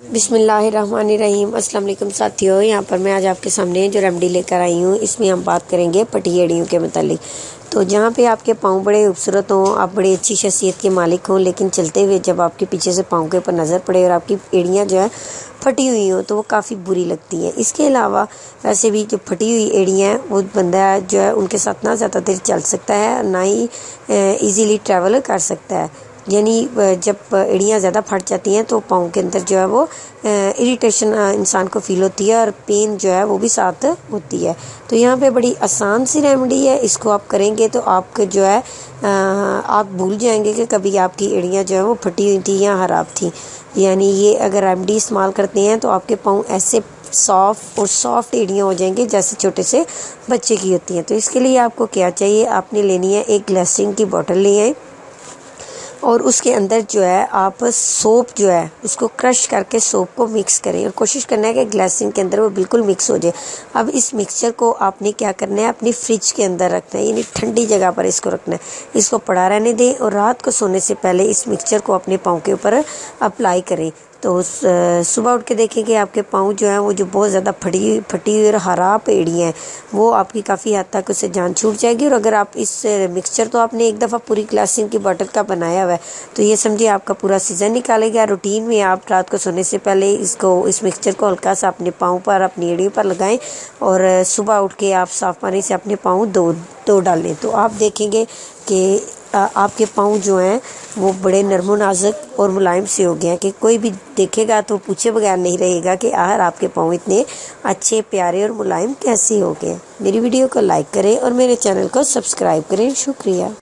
बिस्मिल्लाहिर्रहमानिर्रहीम। अस्सलाम वालेकुम साथियों, यहाँ पर मैं आज आपके सामने जो रेमेडी लेकर आई हूँ, इसमें हम बात करेंगे फटी एड़ियों के मुतालिक। तो जहाँ पे आपके पाँव बड़े खूबसूरत हों, आप बड़ी अच्छी शख्सियत के मालिक हों, लेकिन चलते हुए जब आपके पीछे से पाँव के ऊपर नज़र पड़े और आपकी एड़ियाँ जो है फटी हुई हो तो वो काफ़ी बुरी लगती है। इसके अलावा वैसे भी जो फटी हुई एड़ियाँ हैं वो बंदा जो है उनके साथ ना ज़्यादा देर चल सकता है, ना ही ईज़िली ट्रैवल कर सकता है। यानी जब एड़ियाँ ज़्यादा फट जाती हैं तो पाँव के अंदर जो है वो इरिटेशन इंसान को फ़ील होती है और पेन जो है वो भी साथ होती है। तो यहाँ पे बड़ी आसान सी रेमेडी है, इसको आप करेंगे तो आपके जो है आप भूल जाएंगे कि कभी आपकी एड़ियाँ जो है वो फटी हुई थी या ख़राब थी। यानी ये अगर रेमेडी इस्तेमाल करते हैं तो आपके पाँव ऐसे सॉफ्ट एड़ियाँ हो जाएंगी जैसे छोटे से बच्चे की होती हैं। तो इसके लिए आपको क्या चाहिए, आपने लेनी है एक ग्लिसरीन की बोतल ले आए और उसके अंदर जो है आप सोप जो है उसको क्रश करके सोप को मिक्स करें और कोशिश करना है कि ग्लिसरीन के अंदर वो बिल्कुल मिक्स हो जाए। अब इस मिक्सचर को आपने क्या करना है, अपनी फ्रिज के अंदर रखना है, यानी ठंडी जगह पर इसको रखना है। इसको पड़ा रहने दें और रात को सोने से पहले इस मिक्सचर को अपने पाँव के ऊपर अप्लाई करें। तो सुबह उठ के देखें कि आपके पाँव जो हैं वो जो बहुत ज़्यादा फटी हुई और ख़राब एड़ियाँ हैं वो आपकी काफ़ी हद तक उससे जान छूट जाएगी। और अगर आप इस मिक्सचर तो आपने एक दफ़ा पूरी ग्लिसरीन की बोतल का बनाया हुआ है तो ये समझिए आपका पूरा सीज़न निकालेगा। रूटीन में आप रात को सोने से पहले इस मिक्सचर को हल्का सा अपने पाँव पर, अपनी एड़ियों पर लगाएं और सुबह उठ के आप साफ़ पानी से अपने पाँव धो डालें। तो आप देखेंगे कि आपके पाँव जो हैं वो बड़े नरम नाजुक और मुलायम से हो गए हैं कि कोई भी देखेगा तो पूछे बगैर नहीं रहेगा कि आखिर आपके पाँव इतने अच्छे, प्यारे और मुलायम कैसे हो गए। मेरी वीडियो को लाइक करें और मेरे चैनल को सब्सक्राइब करें। शुक्रिया।